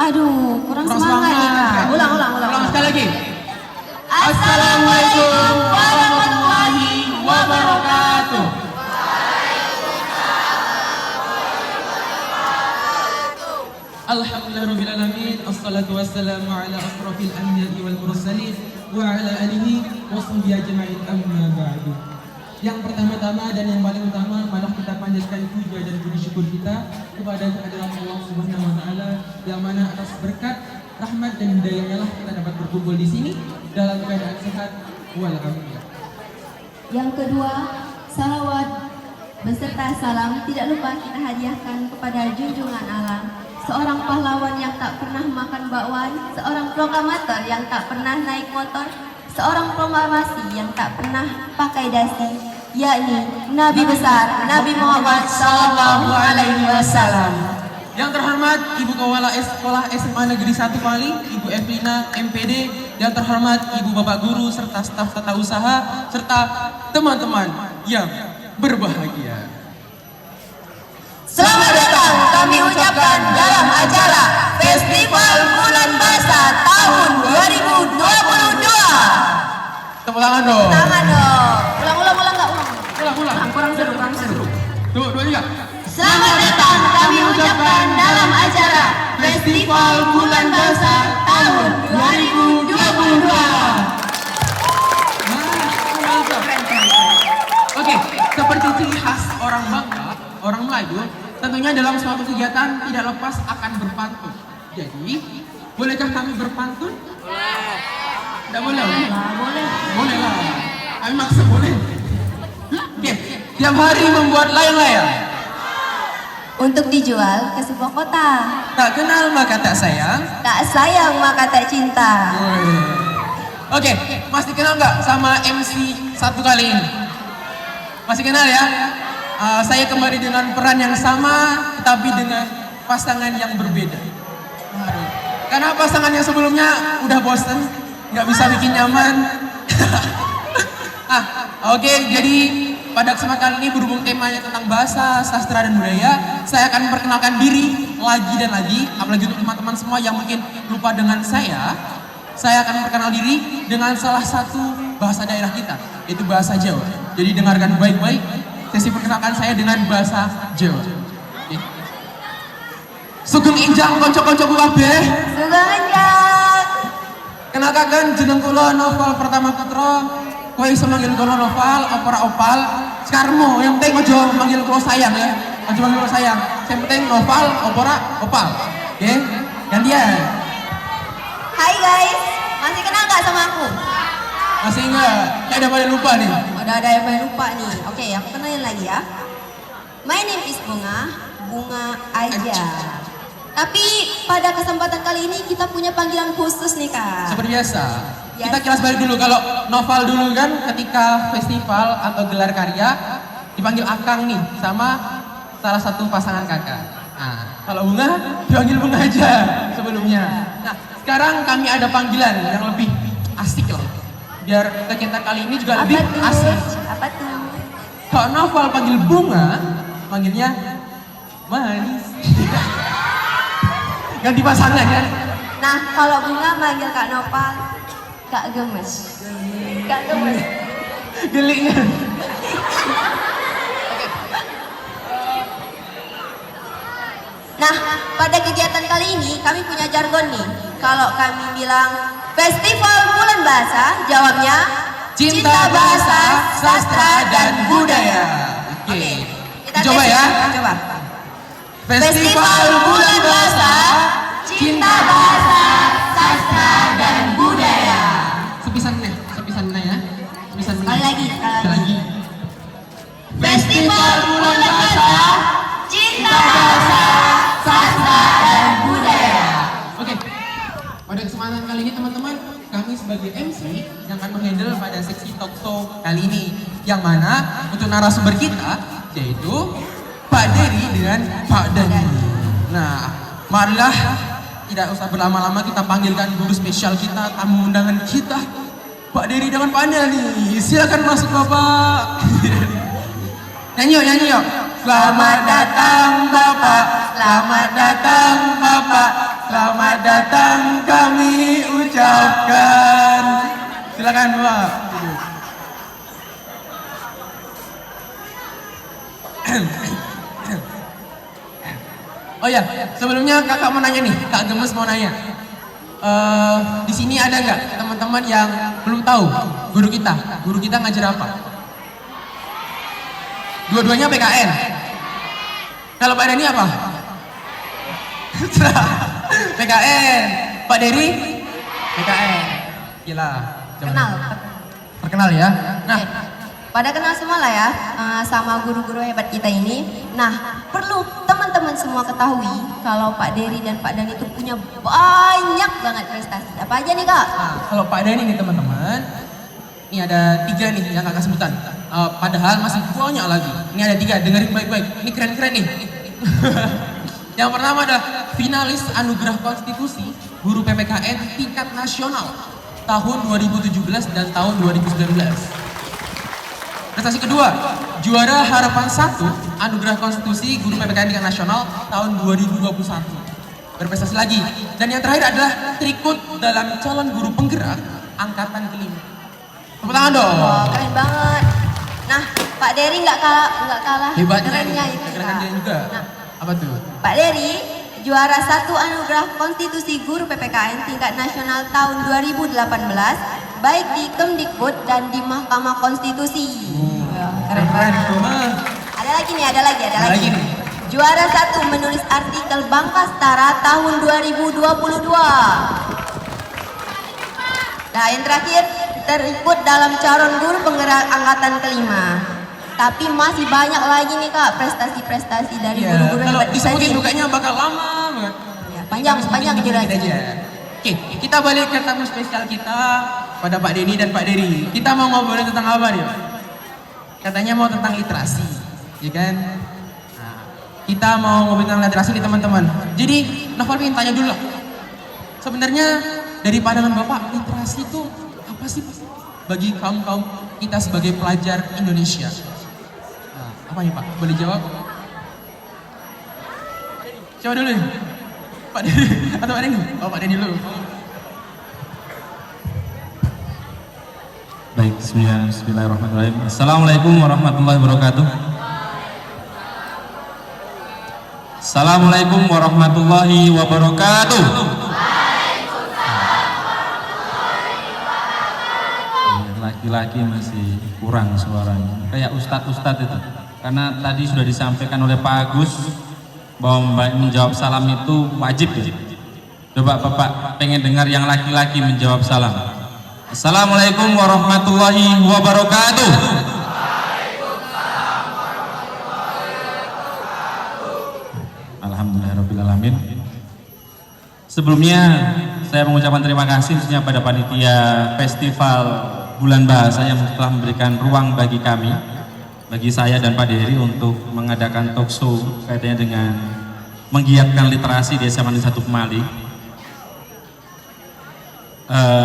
Aduh, kurang semangat nih Kak. Ulang sekali lagi. Assalamualaikum warahmatullahi wabarakatuh. Alhamdulillahirabbil alamin. Assalatu wassalamu ala asrofil anbiya'i wal mursalin wa ala alihi wa sahbihi ajma'in, amma ba'du. Yang pertama-tama dan yang paling utama, malah kita panjatkan puja dan puji syukur kita kepada kehadirat Allah Subhanahu wa taala, yang mana atas berkat, rahmat dan hidayahnya lah kita dapat berkumpul di sini dalam keadaan sehat walafiat. Yang kedua, salawat beserta salam tidak lupa kita hadiahkan kepada junjungan alam, seorang pahlawan yang tak pernah makan bakwan, seorang proklamator yang tak pernah naik motor, seorang proklamasi yang tak pernah pakai dasi, yakni Nabi besar Nabi Muhammad Sallallahu Alaihi Wasallam. Yang terhormat Ibu Kepala Sekolah SMA Negeri 1 Pali, Ibu Evelina MPD. Yang terhormat Ibu Bapak Guru serta staf tata usaha serta teman-teman yang berbahagia. Selamat datang kami ucapkan dalam acara Festival Bulan Bahasa tahun 2022. Tepuk tangan dong. Tangan dong. Ulang enggak ulang. Ulang. Kurang seru. Dua, tiga. Selamat datang kami ucapkan dalam acara Festival Bulan Bahasa tahun 2022. Oke, seperti ciri khas orang Bangka, orang Melayu, tentunya dalam suatu kegiatan tidak lepas akan berpantun. Jadi, bolehkah kami berpantun? Tidak boleh? Boleh lah. Kami maksa boleh. Oke, tiap hari membuat layang-layang. Untuk dijual ke sebuah kota. Tak kenal maka tak sayang. Tak sayang maka tak cinta. Oke, masih kenal nggak sama MC satu kali ini? Masih kenal ya? Saya kembali dengan peran yang sama, tetapi dengan pasangan yang berbeda. Karena pasangan yang sebelumnya udah bosen, nggak bisa bikin nyaman. Oke, jadi pada kesempatan ini berhubung temanya tentang bahasa, sastra dan budaya, saya akan memperkenalkan diri lagi dan lagi, apalagi untuk teman-teman semua yang mungkin lupa dengan saya akan memperkenalkan diri dengan salah satu bahasa daerah kita, yaitu bahasa Jawa. Jadi dengarkan baik-baik, sesi perkenalkan saya dengan bahasa Jawa. Sugeng Injang konco-konco kabeh. Sugeng Injang. Kenalkan jeneng kula Noval Pertama Putra. Kowe iso manggil kula Noval, opera opal. Sekarmo, yang penting aja manggil kula sayang ya. Aja manggil kula sayang. Yang penting Noval, opera, opal. Oke? Gantian. Hai guys, masih kenal nggak sama aku? Masih enggak? Kayak udah pada lupa nih. Udah ada yang pada lupa nih. Oke, aku kenalin lagi ya. My name is Bunga aja. Tapi pada kesempatan kali ini kita punya panggilan khusus nih Kak. Seperti biasa. Yes. Kita kilas balik dulu. Kalau Noval dulu kan ketika festival atau gelar karya dipanggil Akang nih sama salah satu pasangan kakak. Nah, kalau Bunga dipanggil Bunga aja sebelumnya. Nah, sekarang kami ada panggilan yang lebih asik loh. Biar kegiatan kali ini juga lebih asik. Apa tuh? Kalau Noval panggil Bunga, panggilnya manis. Ganti pasangan ya. Nah, kalau Bunga manggil Kak Nopal, Kak Gemes. Kak Gemes. Geliknya. Nah, pada kegiatan kali ini kami punya jargon nih. Kalau kami bilang Festival Bulan Bahasa, jawabnya Cinta bahasa, sastra dan budaya. Oke. Kita Coba tes ya. Coba. Festival Bulan Bahasa, Cinta bahasa, sastra dan budaya. Sepisannya ya. Sepisannya. Sekali lagi. Festival Bulan Bahasa, Cinta bahasa, sastra dan budaya. Oke. Pada kesempatan kali ini teman-teman, kami sebagai MC yang akan menghandle pada seksi talk show kali ini, yang mana untuk narasumber kita yaitu Pak Dery dengan Pak Dani. Nah, marilah tidak usah berlama-lama kita panggilkan guru spesial kita, tamu undangan kita, Pak Dery dengan Pak Dani. Silakan masuk Bapak. Nyanyi yuk. Selamat datang Bapak, selamat datang Bapak, selamat datang kami ucapkan. Silakan Pak. Oh ya, sebelumnya kakak mau nanya nih, Kak Gemes mau nanya. Di sini ada nggak teman-teman yang belum tahu guru kita ngajar apa? Dua-duanya PKN. Kalau Pak Dani apa? PKN. Pak Dery? PKN. Gila. Kenal. Terkenal ya. Nah, pada kenal semua lah ya sama guru-guru hebat kita ini. Nah, perlu teman-teman semua ketahui kalau Pak Dery dan Pak Dani itu punya banyak banget prestasi. Apa aja nih Kak? nah, kalau Pak Dani nih teman-teman, ini ada 3 nih yang kakak sebutan. Padahal masih banyak lagi. Ini ada 3, dengerin baik-baik. Ini keren-keren nih. Yang pertama adalah finalis Anugerah Konstitusi Guru PPKN tingkat nasional tahun 2017 dan tahun 2019. Prestasi kedua, juara Harapan 1 Anugerah Konstitusi Guru PPKN tingkat nasional tahun 2021. Berprestasi lagi. Dan yang terakhir adalah terikut dalam calon guru penggerak angkatan kelima. Tepuk tangan dong. Wah, keren banget. Nah, Pak Dery nggak kalah Hebatnya kerennya nih, itu kerennya Kak. juga. Nah, Apa tuh? Pak Dery juara 1 Anugerah Konstitusi Guru PPKN tingkat nasional tahun 2018 baik di Kemdikbud dan di Mahkamah Konstitusi. Wah, keren banget. Ada lagi nih, ada lagi. nih. Juara 1 menulis artikel Bangkastara tahun 2022. Nah, yang terakhir terikut dalam calon guru penggerak angkatan kelima. Tapi masih banyak lagi nih Kak prestasi-prestasi dari guru-guru kalau hebat kita disebutin ini. kayaknya bakal lama banget. Ya, panjang Dikit jelasin. aja. Oke, kita balik ke tamu spesial kita pada Pak Denny dan Pak Dery. Kita mau ngobrolin tentang apa nih? Katanya mau tentang literasi, ya kan? Nah, kita mau ngobrolin tentang literasi nih teman-teman. Jadi, Novel ingin tanya dulu lah. Sebenarnya dari pandangan Bapak, literasi itu apa sih bagi kaum kita sebagai pelajar Indonesia? Nah, apa nih Pak? Boleh jawab? Coba dulu nih. Pak Denny atau Pak Denny? Oh, Pak Denny dulu. Baik, bismillahirrahmanirrahim. Assalamualaikum warahmatullahi wabarakatuh. Assalamualaikum warahmatullahi wabarakatuh. Laki-laki masih kurang suaranya, kayak ustadz-ustadz itu. Karena tadi sudah disampaikan oleh Pak Agus bahwa menjawab salam itu wajib ya. Coba Bapak pengen dengar yang laki-laki menjawab salam. Assalamualaikum warahmatullahi wabarakatuh. Alhamdulillahirrahmanirrahim. Sebelumnya saya mengucapkan terima kasih khususnya pada panitia Festival Bulan Bahasa yang telah memberikan ruang bagi kami, bagi saya dan Pak Dery untuk mengadakan talk show kaitannya dengan menggiatkan literasi di SMA Negeri 1 Pemali.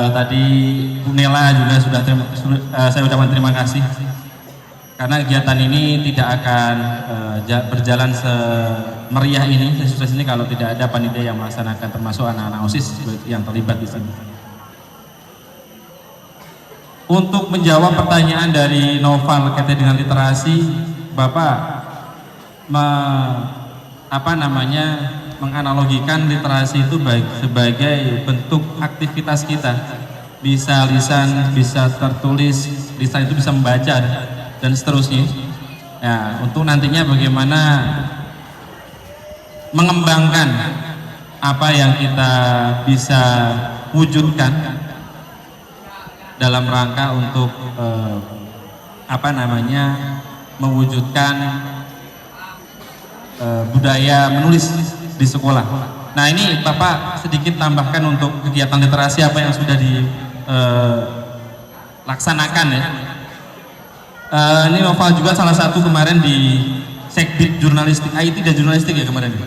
Tadi Bu Nela juga sudah saya ucapkan terima kasih karena kegiatan ini tidak akan berjalan semeriah ini, sesukses ini kalau tidak ada panitia yang melaksanakan, termasuk anak-anak OSIS yang terlibat di sini. Untuk menjawab pertanyaan dari Noval kaitan dengan literasi, Bapak menganalogikan literasi itu sebagai bentuk aktivitas kita, bisa lisan, bisa tertulis, lisan itu bisa membaca dan seterusnya. Ya, untuk nantinya bagaimana mengembangkan apa yang kita bisa wujudkan dalam rangka untuk mewujudkan budaya menulis di sekolah. Nah, ini Bapak sedikit tambahkan untuk kegiatan literasi apa yang sudah dilaksanakan ya. Ini Noval juga salah satu kemarin di Sekbid Jurnalistik, IT dan Jurnalistik ya kemarin,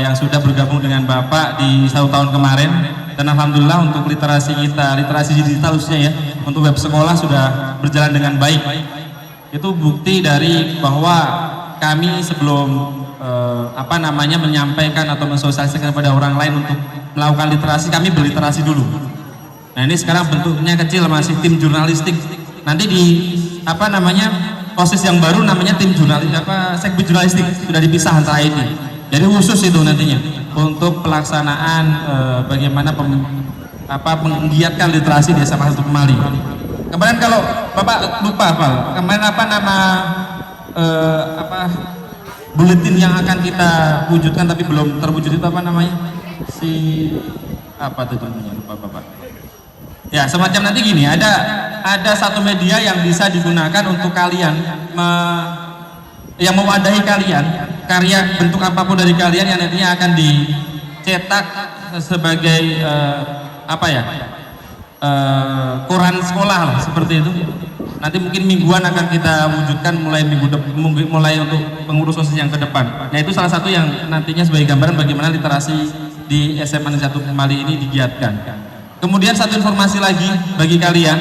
yang sudah bergabung dengan Bapak di 1 tahun kemarin. Dan alhamdulillah untuk literasi kita, literasi digital khususnya ya, untuk web sekolah sudah berjalan dengan baik. Itu bukti dari bahwa kami sebelum menyampaikan atau mensosialisasikan kepada orang lain untuk melakukan literasi, kami berliterasi dulu. Nah ini sekarang bentuknya kecil, masih tim jurnalistik. Nanti di proses yang baru namanya tim sekbid jurnalistik, sudah dipisah antara ini. Jadi khusus itu nantinya untuk pelaksanaan bagaimana menggiatkan literasi di SMA 1 Pemali. Kemarin kalau Bapak lupa Pak, kemarin buletin yang akan kita wujudkan tapi belum terwujud itu apa namanya? Lupa Bapak. Ya, semacam nanti gini, ada satu media yang bisa digunakan untuk kalian yang mewadahi kalian, karya bentuk apapun dari kalian yang nantinya akan dicetak sebagai koran sekolah lah, seperti itu. Nanti mungkin mingguan akan kita wujudkan mulai untuk pengurus OSIS yang ke depan. Nah itu salah satu yang nantinya sebagai gambaran bagaimana literasi di SMA 1 Pemali ini digiatkan. Kemudian satu informasi lagi bagi kalian,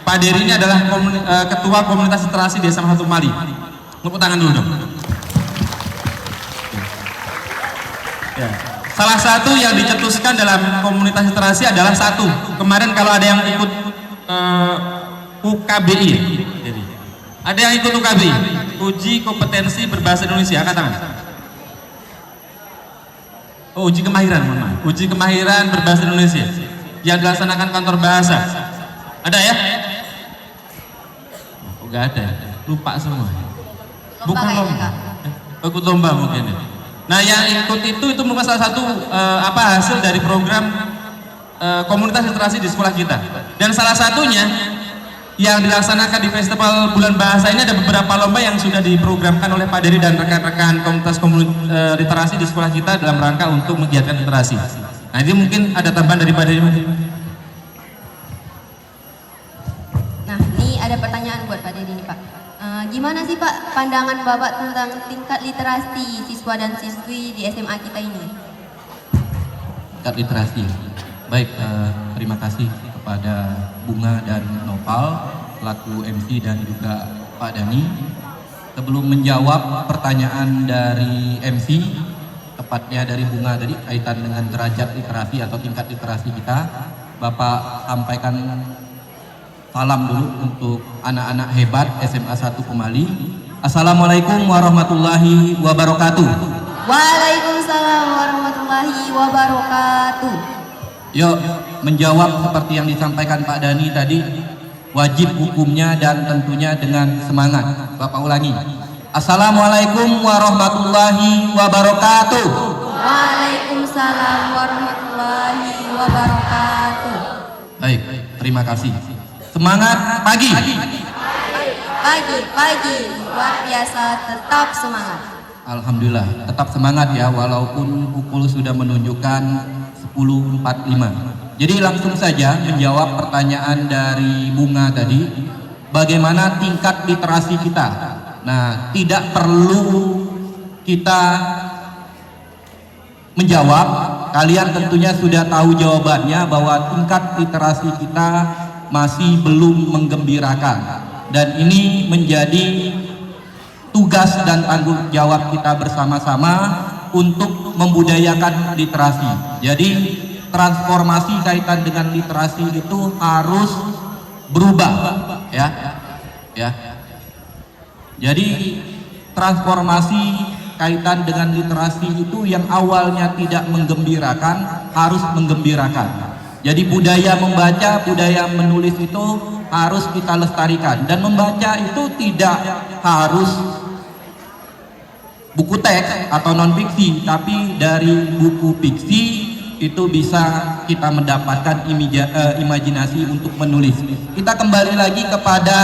Pak Dery ini adalah ketua komunitas literasi di SMA 1 Pemali. Tepuk tangan dulu dong. Ya. Salah satu yang dicetuskan dalam komunitas literasi adalah satu. Kemarin kalau ada yang ikut UKBI, jadi ada yang ikut UKBI, uji kompetensi berbahasa Indonesia, angkat tangan. Oh, uji kemahiran, uji kemahiran berbahasa Indonesia yang dilaksanakan kantor bahasa. Ada ya? Oh, nggak ada, lupa semua. Bukan lomba, ikut lomba mungkin. Nah, yang ikut itu merupakan salah satu hasil dari program komunitas literasi di sekolah kita. Dan salah satunya yang dilaksanakan di Festival Bulan Bahasa ini ada beberapa lomba yang sudah diprogramkan oleh Pak Dery dan rekan-rekan komunitas literasi di sekolah kita dalam rangka untuk menggiatkan literasi. Nah, ini mungkin ada tambahan dari Pak Dery. Nah, ini ada pertanyaan buat Pak Dery nih Pak. Gimana sih Pak pandangan Bapak tentang tingkat literasi siswa dan siswi di SMA kita ini? Tingkat literasi. Baik, terima kasih kepada Bunga dan Nopal selaku MC dan juga Pak Dani. Sebelum menjawab pertanyaan dari MC, tepatnya dari Bunga tadi kaitan dengan derajat literasi atau tingkat literasi kita, Bapak sampaikan salam dulu untuk anak-anak hebat SMA 1 Pemali. Assalamualaikum warahmatullahi wabarakatuh. Waalaikumsalam warahmatullahi wabarakatuh. Yuk, menjawab seperti yang disampaikan Pak Dani tadi, wajib hukumnya dan tentunya dengan semangat. Bapak ulangi. Assalamualaikum warahmatullahi wabarakatuh. Waalaikumsalam warahmatullahi wabarakatuh. Baik, terima kasih. Semangat pagi. Pagi, luar biasa, tetap semangat. Alhamdulillah, tetap semangat ya walaupun pukul sudah menunjukkan 10.45. Jadi langsung saja menjawab pertanyaan dari Bunga tadi, bagaimana tingkat literasi kita. Nah, tidak perlu kita menjawab, kalian tentunya sudah tahu jawabannya bahwa tingkat literasi kita masih belum menggembirakan, dan ini menjadi tugas dan tanggung jawab kita bersama-sama untuk membudayakan literasi. Jadi transformasi kaitan dengan literasi itu harus berubah, ya. Jadi transformasi kaitan dengan literasi itu yang awalnya tidak menggembirakan harus menggembirakan. Jadi budaya membaca, budaya menulis itu harus kita lestarikan, dan membaca itu tidak harus buku teks atau non fiksi, tapi dari buku fiksi itu bisa kita mendapatkan imajinasi untuk menulis. Kita kembali lagi kepada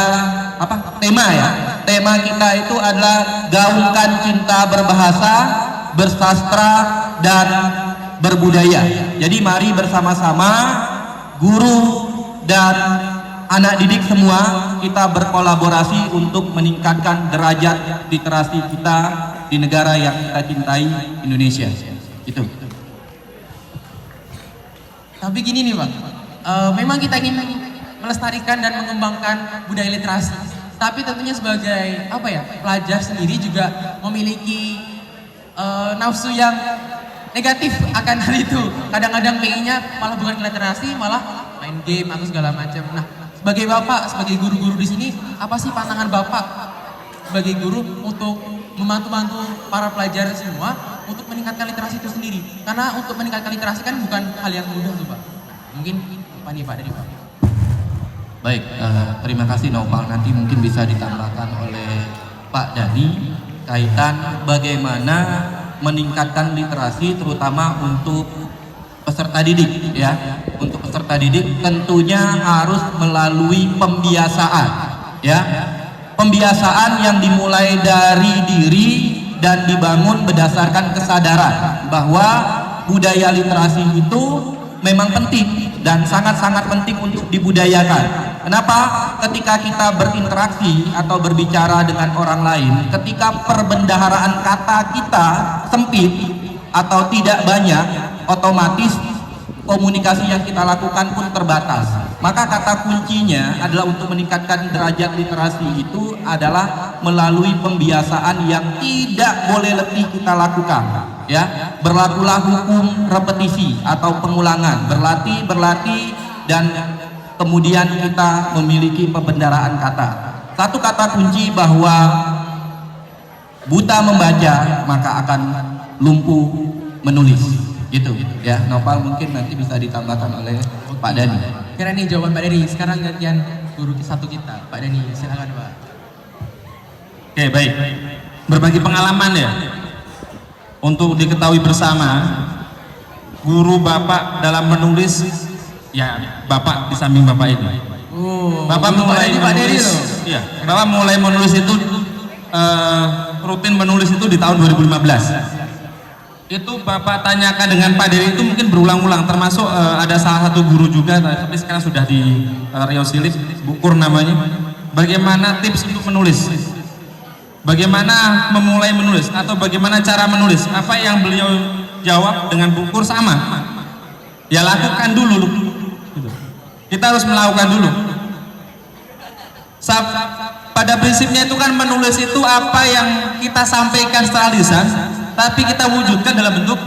tema ya. Tema kita itu adalah gaungkan cinta berbahasa, bersastra, dan berbudaya. Jadi mari bersama-sama guru dan anak didik semua kita berkolaborasi untuk meningkatkan derajat literasi kita di negara yang kita cintai, Indonesia. Itu. Tapi gini nih Pak, memang kita ingin melestarikan dan mengembangkan budaya literasi. Tapi tentunya sebagai pelajar sendiri juga memiliki nafsu yang negatif akan hal itu. Kadang-kadang pengennya malah bukan literasi, malah main game atau segala macam. Nah, sebagai bapak, sebagai guru-guru di sini, apa sih pandangan bapak sebagai guru untuk membantu-bantu para pelajar semua untuk meningkatkan literasi itu sendiri? Karena untuk meningkatkan literasi kan bukan hal yang mudah tuh Pak. Mungkin apa nih Pak dari Pak? Baik, terima kasih Nopal. Nanti mungkin bisa ditambahkan oleh Pak Dani kaitan bagaimana meningkatkan literasi terutama untuk peserta didik ya. Untuk peserta didik tentunya harus melalui pembiasaan ya. Pembiasaan yang dimulai dari diri dan dibangun berdasarkan kesadaran bahwa budaya literasi itu memang penting dan sangat-sangat penting untuk dibudayakan. Kenapa? Ketika kita berinteraksi atau berbicara dengan orang lain, ketika perbendaharaan kata kita sempit atau tidak banyak, otomatis komunikasi yang kita lakukan pun terbatas. Maka kata kuncinya adalah untuk meningkatkan derajat literasi itu adalah melalui pembiasaan yang tidak boleh letih kita lakukan. Ya, berlakulah hukum repetisi atau pengulangan, berlatih dan kemudian kita memiliki pembendaraan kata. Satu kata kunci bahwa buta membaca maka akan lumpuh menulis. Gitu ya. Nopal mungkin nanti bisa ditambahkan oleh Pak Dani. Kira nih jawaban Pak Dani. Sekarang gantian guru satu kita, Pak Dani. Silakan Pak. Oke, baik. Berbagi pengalaman ya. Untuk diketahui bersama, guru Bapak dalam menulis, ya Bapak di samping Bapak ini. Bapak mulai menulis, iya, Bapak mulai menulis itu rutin menulis itu di tahun 2015. Itu Bapak tanyakan dengan Pak Dery itu mungkin berulang-ulang, termasuk ada salah satu guru juga, tapi sekarang sudah di Rio Silip, Bukur namanya. Bagaimana tips untuk menulis? Bagaimana memulai menulis atau bagaimana cara menulis? Apa yang beliau jawab dengan Bukur sama. Ya lakukan dulu. Kita harus melakukan dulu. Pada prinsipnya itu kan menulis itu apa yang kita sampaikan secara lisan, tapi kita wujudkan dalam bentuk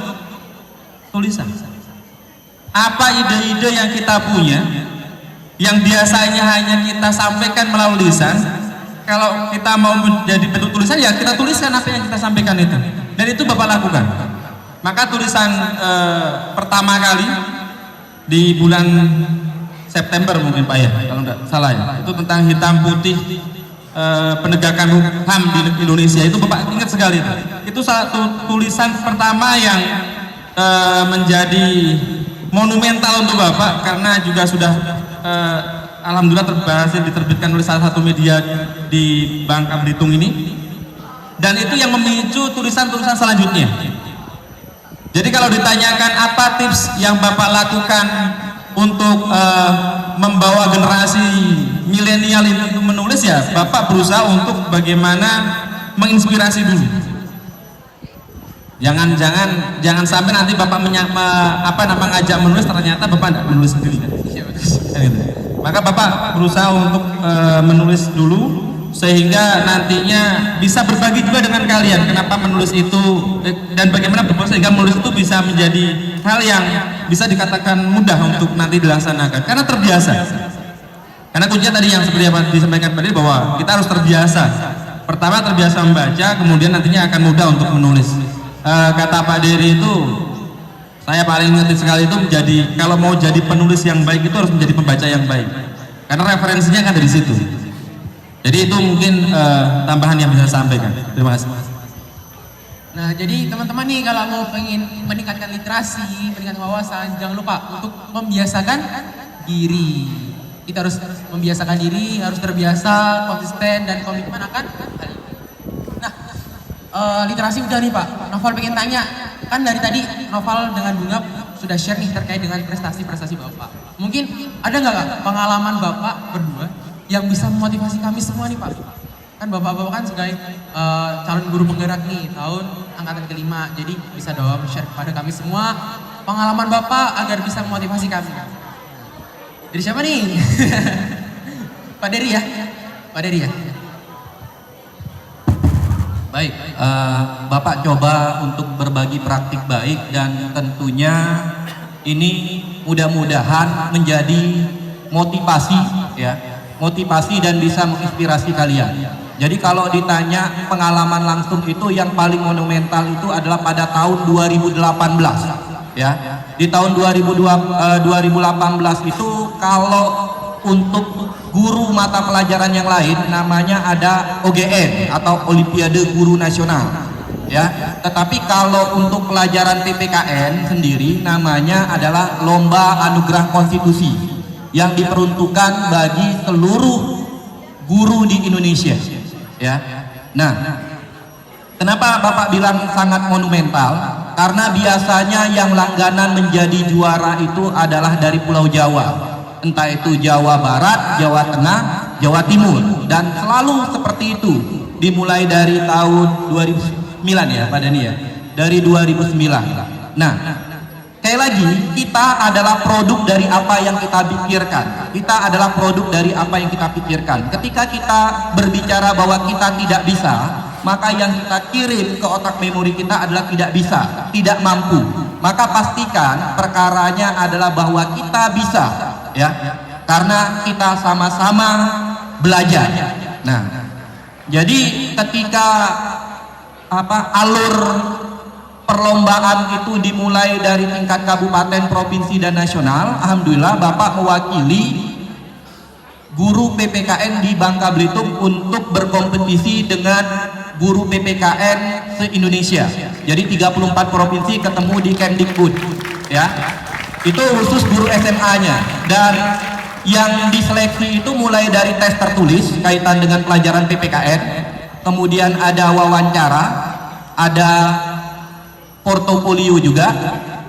tulisan. Apa ide-ide yang kita punya, yang biasanya hanya kita sampaikan melalui lisan, kalau kita mau menjadi bentuk tulisan ya kita tuliskan apa yang kita sampaikan itu. Dan itu Bapak lakukan. Maka tulisan pertama kali di bulan September mungkin Pak ya, kalau tidak salah ya, itu tentang hitam putih penegakan HAM di Indonesia, itu Bapak ingat sekali itu. Itu satu tulisan pertama yang menjadi monumental untuk Bapak karena juga sudah alhamdulillah berhasil diterbitkan oleh salah satu media di Bangka Belitung ini, dan itu yang memicu tulisan-tulisan selanjutnya. Jadi kalau ditanyakan apa tips yang Bapak lakukan untuk membawa generasi milenial ini untuk menulis, ya Bapak berusaha untuk bagaimana menginspirasi dulu. Jangan sampai nanti Bapak ngajak menulis ternyata Bapak tidak menulis sendiri. Maka Bapak berusaha untuk menulis dulu sehingga nantinya bisa berbagi juga dengan kalian kenapa menulis itu dan bagaimana berproses sehingga menulis itu bisa menjadi hal yang bisa dikatakan mudah untuk nanti dilaksanakan karena terbiasa. Karena kuncinya tadi yang seperti apa disampaikan tadi bahwa kita harus terbiasa. Pertama terbiasa membaca, kemudian nantinya akan mudah untuk menulis. Kata Pak Dery itu saya paling ngerti sekali itu menjadi, kalau mau jadi penulis yang baik itu harus menjadi pembaca yang baik karena referensinya kan dari situ. Jadi itu mungkin tambahan yang bisa saya sampaikan. Terima kasih. Nah, jadi teman-teman nih kalau mau pengen meningkatkan literasi, meningkatkan wawasan, jangan lupa untuk membiasakan diri. Kita harus membiasakan diri, harus terbiasa, konsisten dan komitmen akan hal ini. Nah, literasi udah nih Pak. Noval pengen tanya, kan dari tadi Noval dengan Bunga sudah share nih terkait dengan prestasi-prestasi Bapak. Mungkin ada nggak Kak pengalaman Bapak berdua yang bisa memotivasi kami semua nih Pak? Kan Bapak-Bapak kan sebagai calon guru penggerak nih tahun angkatan kelima, jadi bisa dong share kepada kami semua pengalaman Bapak agar bisa memotivasi kami. Dari siapa nih? Pak Dery ya? Pak Dery ya? Baik, Bapak coba untuk berbagi praktik baik dan tentunya ini mudah-mudahan menjadi motivasi ya, motivasi dan bisa menginspirasi kalian. Jadi kalau ditanya pengalaman langsung itu yang paling monumental itu adalah pada tahun 2018 ya. Di tahun 2018 itu kalau untuk guru mata pelajaran yang lain namanya ada OGN atau Olimpiade Guru Nasional ya. Tetapi kalau untuk pelajaran PPKN sendiri namanya adalah Lomba Anugerah Konstitusi yang diperuntukkan bagi seluruh guru di Indonesia ya. Nah, kenapa Bapak bilang sangat monumental? Karena biasanya yang langganan menjadi juara itu adalah dari Pulau Jawa, entah itu Jawa Barat, Jawa Tengah, Jawa Timur, dan selalu seperti itu dimulai dari tahun 2009 ya Pak Dani ya, dari 2009. Nah, sekali lagi kita adalah produk dari apa yang kita pikirkan. Kita adalah produk dari apa yang kita pikirkan. Ketika kita berbicara bahwa kita tidak bisa, maka yang kita kirim ke otak memori kita adalah tidak bisa, tidak mampu. Maka pastikan perkaranya adalah bahwa kita bisa ya, karena kita sama-sama belajar. Nah, jadi ketika alur perlombaan itu dimulai dari tingkat kabupaten, provinsi, dan nasional, alhamdulillah Bapak mewakili guru PPKN di Bangka Belitung untuk berkompetisi dengan guru PPKN se-Indonesia. Jadi 34 provinsi ketemu di Kemdikbud ya. Itu khusus guru SMA-nya, dan yang diseleksi itu mulai dari tes tertulis kaitan dengan pelajaran PPKN, kemudian ada wawancara, ada portofolio juga,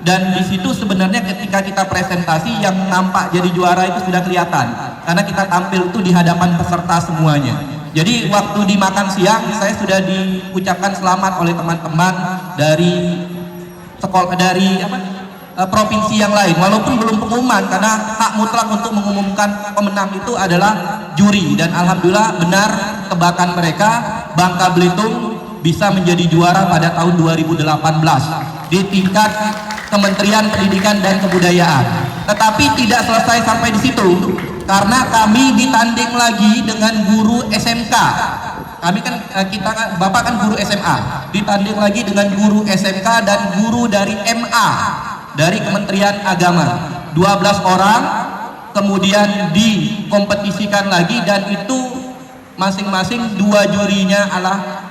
dan di situ sebenarnya ketika kita presentasi yang nampak jadi juara itu sudah kelihatan karena kita tampil itu di hadapan peserta semuanya. Jadi waktu di makan siang saya sudah diucapkan selamat oleh teman-teman dari sekolah, dari provinsi yang lain, walaupun belum pengumuman karena hak mutlak untuk mengumumkan pemenang itu adalah juri, dan alhamdulillah benar tebakan mereka, Bangka Belitung bisa menjadi juara pada tahun 2018 di tingkat Kementerian Pendidikan dan Kebudayaan. Tetapi tidak selesai sampai di situ, karena kami ditanding lagi dengan guru SMK. Kami kan Bapak kan guru SMA, ditanding lagi dengan guru SMK dan guru dari MA dari Kementerian Agama. 12 orang kemudian dikompetisikan lagi, dan itu masing-masing dua jurinya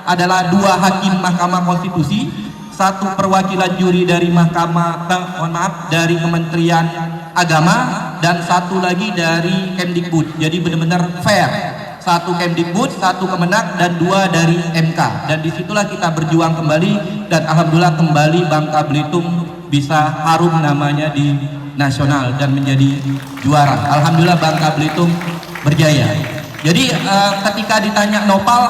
adalah dua hakim Mahkamah Konstitusi, satu perwakilan juri dari dari Kementerian Agama, dan satu lagi dari Kemdikbud. Jadi benar-benar fair, satu Kemdikbud, satu Kemenak, dan dua dari MK. Dan disitulah kita berjuang kembali, dan alhamdulillah kembali Bangka Belitung bisa harum namanya di nasional dan menjadi juara. Alhamdulillah Bangka Belitung berjaya. Jadi ketika ditanya Nopal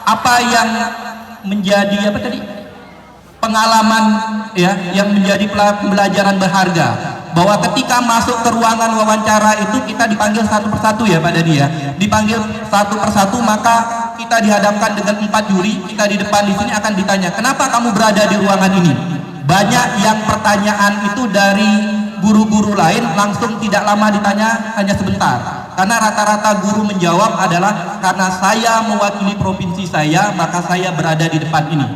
apa yang menjadi pengalaman ya yang menjadi pembelajaran berharga, bahwa ketika masuk ke ruangan wawancara itu kita dipanggil satu persatu ya Pak Dadi ya, dipanggil satu persatu, maka kita dihadapkan dengan 4 juri, kita di depan di sini akan ditanya, kenapa kamu berada di ruangan ini? Banyak yang pertanyaan itu dari guru-guru lain langsung tidak lama ditanya, hanya sebentar, karena rata-rata guru menjawab adalah karena saya mewakili provinsi saya, maka saya berada di depan ini.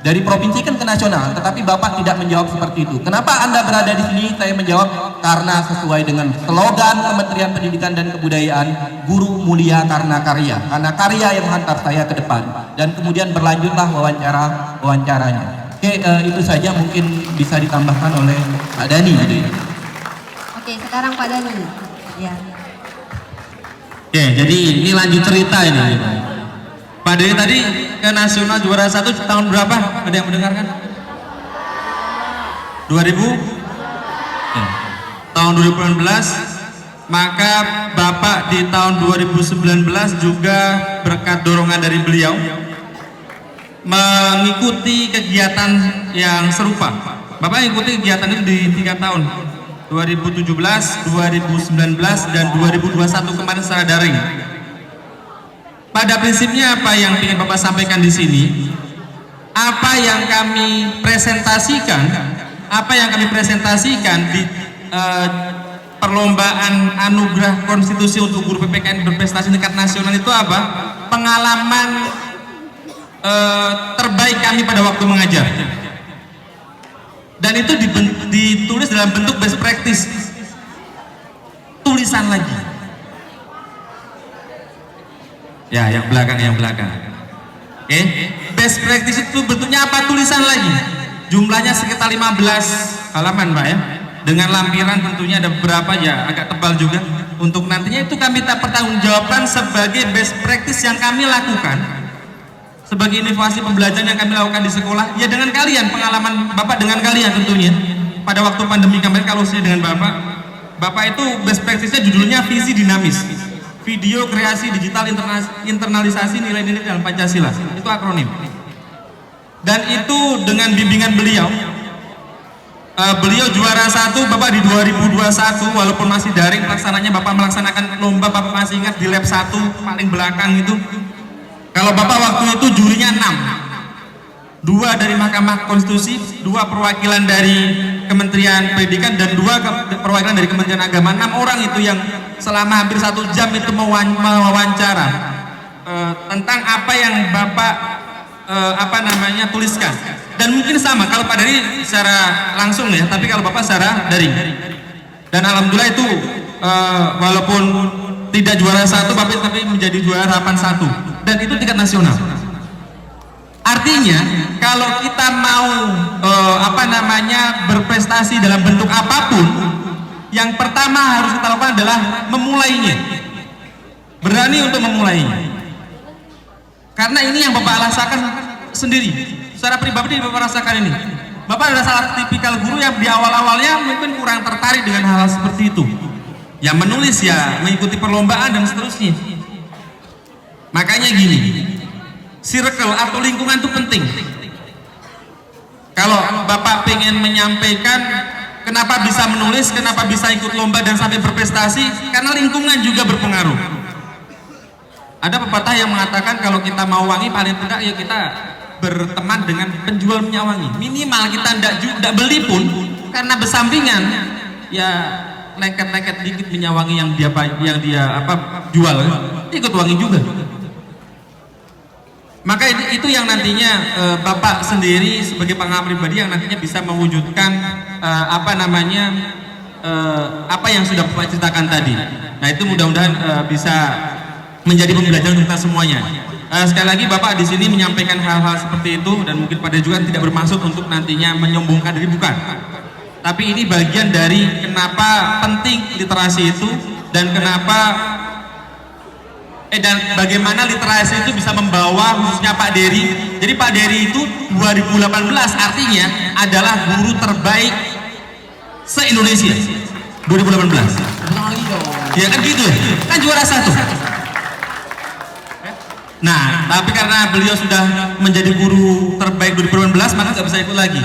Dari provinsi kan ke nasional, tetapi Bapak tidak menjawab seperti itu. Kenapa Anda berada di sini? Saya menjawab karena sesuai dengan slogan Kementerian Pendidikan dan Kebudayaan, guru mulia karena karya yang menghantar saya ke depan. Dan kemudian berlanjutlah wawancaranya. Oke, itu saja mungkin bisa ditambahkan oleh Pak Dani. Oke, sekarang Pak Dani. Ya. Oke, jadi ini lanjut cerita ini. Pak Dani tadi ke nasional juara 1 tahun berapa? Ada yang mendengarkan? 2000? Ya. Tahun 2019. Maka Bapak di tahun 2019 juga berkat dorongan dari beliau mengikuti kegiatan yang serupa. Bapak mengikuti kegiatan itu di 3 tahun, 2017, 2019, dan 2021 kemarin secara daring. pada prinsipnya apa yang ingin Bapak sampaikan di sini, apa yang kami presentasikan di perlombaan anugerah konstitusi untuk guru PPKN berprestasi tingkat nasional itu apa? Pengalaman terbaik kami pada waktu mengajar. Dan itu ditulis dalam bentuk best practice, tulisan lagi. Ya, yang belakang. Oke, best practice itu bentuknya apa? Tulisan lagi. Jumlahnya sekitar 15 halaman, Pak ya. Dengan lampiran tentunya ada beberapa ya, agak tebal juga. Untuk nantinya itu kami tak pertanggungjawabkan sebagai best practice yang kami lakukan, sebagai inovasi pembelajaran yang kami lakukan di sekolah, ya dengan kalian, pengalaman Bapak dengan kalian tentunya. Pada waktu pandemi kemarin kalau saya dengan Bapak itu best practice-nya judulnya visi dinamis, video kreasi digital internalisasi nilai-nilai dalam Pancasila, itu akronim. Dan itu dengan bimbingan beliau, beliau juara 1 Bapak di 2021, walaupun masih daring pelaksananya, Bapak melaksanakan lomba, Bapak masih ingat di lab 1 paling belakang itu. Kalau Bapak waktu itu jurinya 6, 2 dari Mahkamah Konstitusi, 2 perwakilan dari Kementerian Pendidikan, dan 2 perwakilan dari Kementerian Agama. 6 orang itu yang selama hampir 1 jam itu mewawancara tentang apa yang Bapak tuliskan. Dan mungkin sama kalau Pak Dari secara langsung ya, tapi kalau Bapak secara daring. Dan alhamdulillah itu walaupun tidak juara 1 tapi menjadi juara harapan 1, dan itu tingkat nasional. Artinya kalau kita mau berprestasi dalam bentuk apapun, yang pertama harus kita lakukan adalah memulainya, berani untuk memulainya. Karena ini yang Bapak rasakan sendiri, secara pribadi Bapak rasakan ini. Bapak adalah salah tipikal guru yang di awal-awalnya mungkin kurang tertarik dengan hal-hal seperti itu, yang menulis ya, mengikuti perlombaan dan seterusnya. Makanya gini, circle atau lingkungan itu penting. Kalau Bapak pengen menyampaikan kenapa bisa menulis, kenapa bisa ikut lomba dan sampai berprestasi, karena lingkungan juga berpengaruh. Ada pepatah yang mengatakan kalau kita mau wangi, paling tidak ya kita berteman dengan penjual minyak wangi. Minimal kita tidak beli pun, karena bersampingan ya lengket-lengket dikit minyak wangi yang dia jual, ikut wangi juga. Maka itu yang nantinya Bapak sendiri sebagai pengalaman pribadi yang nantinya bisa mewujudkan apa yang sudah Bapak ceritakan tadi. Nah itu mudah-mudahan bisa menjadi pembelajaran untuk kita semuanya. Sekali lagi Bapak di sini menyampaikan hal-hal seperti itu, dan mungkin pada juga tidak bermaksud untuk nantinya menyombongkan diri, bukan. Tapi ini bagian dari kenapa penting literasi itu, dan dan bagaimana literasi itu bisa membawa khususnya Pak Dery. Jadi Pak Dery itu 2018 artinya adalah guru terbaik se-Indonesia 2018. Ya kan gitu ya, kan juara 1. Nah, tapi karena beliau sudah menjadi guru terbaik 2018, maka nggak bisa ikut lagi.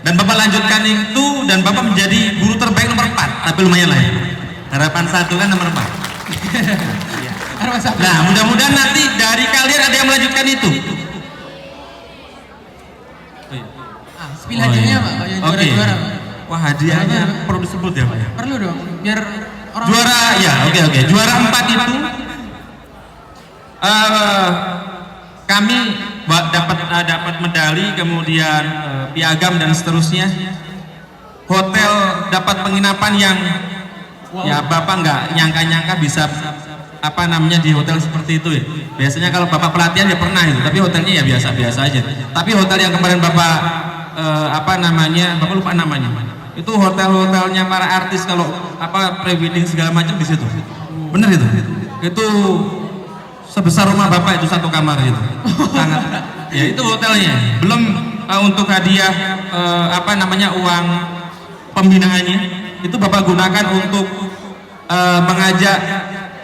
Dan Bapak lanjutkan itu, dan Bapak menjadi guru terbaik nomor 4. Tapi lumayan lah ya. Harapan 1 kan nomor 4. Nah, mudah-mudahan nanti dari kalian ada yang melanjutkan itu. Spill hadiahnya Pak, yang juara-juara. Wah, hadiahnya perlu disebut ya Pak ya? Perlu dong, biar orang juara ya, oke. Juara 4 itu kami dapat medali, kemudian piagam dan seterusnya. Hotel dapat penginapan yang ya Bapak nggak nyangka-nyangka bisa di hotel seperti itu ya. Biasanya kalau Bapak pelatihan ya pernah itu, tapi hotelnya ya biasa-biasa aja. Tapi hotel yang kemarin Bapak Bapak lupa namanya. Itu hotel-hotelnya para artis, kalau pre-wedding segala macam di situ. Bener itu. Itu sebesar rumah Bapak itu, 1 kamar itu. Sangat. Ya itu hotelnya. Belum untuk hadiah uang pembinaannya. Itu Bapak gunakan untuk mengajak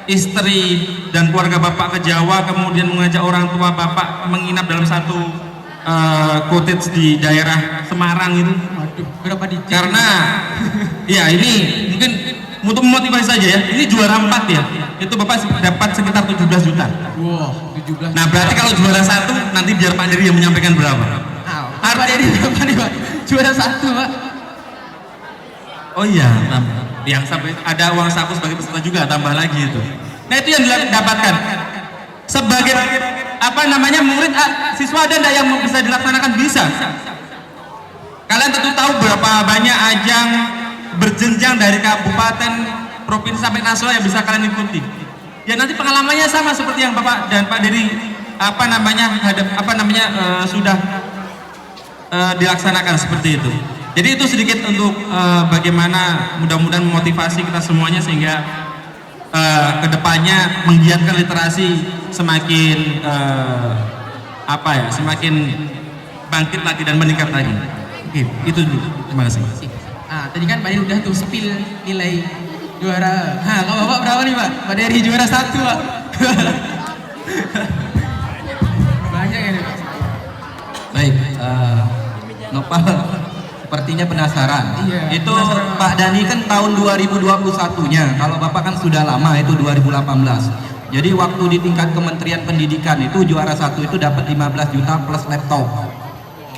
istri dan keluarga Bapak ke Jawa, kemudian mengajak orang tua Bapak menginap dalam satu cottage di daerah Semarang itu. Waduh, berapa di? Karena ya ini untuk memotivasi saja ya, ini juara 4 ya, itu Bapak dapat sekitar 17 juta. Wow, 17. Nah berarti kalau juara 1 nanti biar Pak Dery yang menyampaikan berapa? Pak Dery berapa nih Pak? Juara 1 Pak. Oh iya, yang sampai ada uang saku sebagai peserta juga tambah lagi itu. Nah itu yang didapatkan sebagai apa namanya murid siswa, ada enggak yang bisa dilaksanakan? Bisa. Kalian tentu tahu berapa banyak ajang berjenjang dari kabupaten, provinsi sampai nasional yang bisa kalian ikuti. Ya nanti pengalamannya sama seperti yang Bapak dan Pak Dery sudah dilaksanakan seperti itu. Jadi itu sedikit untuk bagaimana mudah-mudahan memotivasi kita semuanya sehingga kedepannya menggiatkan literasi semakin semakin bangkit lagi dan meningkat lagi. Oke, itu dulu. Terima kasih. Tadi kan Pak Dery udah tuh spill nilai juara. Kalau Bapak berapa nih Pak? Pak Dery juara 1 Pak. Banyak ya nih Pak. Baik, Nopal sepertinya penasaran. Iya, Itu penasaran. Pak Dani kan tahun 2021-nya. Kalau Bapak kan sudah lama, itu 2018. Jadi waktu di tingkat Kementerian Pendidikan itu juara 1 itu dapat 15 juta plus laptop.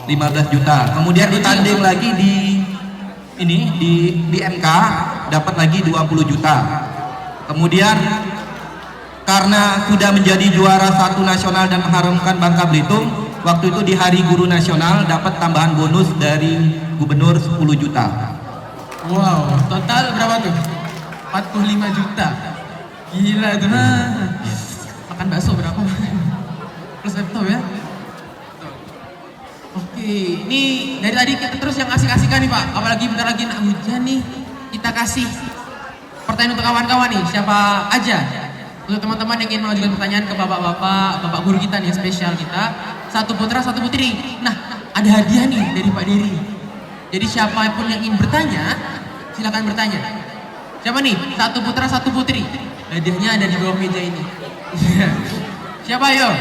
15 juta. Kemudian ditanding lagi di MK dapat lagi 20 juta. Kemudian karena sudah menjadi juara 1 nasional dan mengharumkan Bangka Belitung, waktu itu di Hari Guru Nasional dapat tambahan bonus dari gubernur 10 juta. Wow, total berapa tuh? 45 juta. Gila itu. Makan bakso berapa? Plus laptop ya. Oke, ini dari tadi kita terus yang asik-asikan nih Pak. Apalagi bentar lagi nak hujan nih. Kita kasih pertanyaan untuk kawan-kawan nih. Siapa aja? Untuk teman-teman yang ingin mengajukan pertanyaan ke bapak-bapak, bapak guru kita nih, spesial kita. 1 putra, 1 putri. Nah, ada hadiah nih dari Pak Dery. Jadi siapapun yang ingin bertanya, silakan bertanya. Siapa nih? 1 putra, 1 putri. Hadiahnya ada di bawah meja ini. Siapa yo?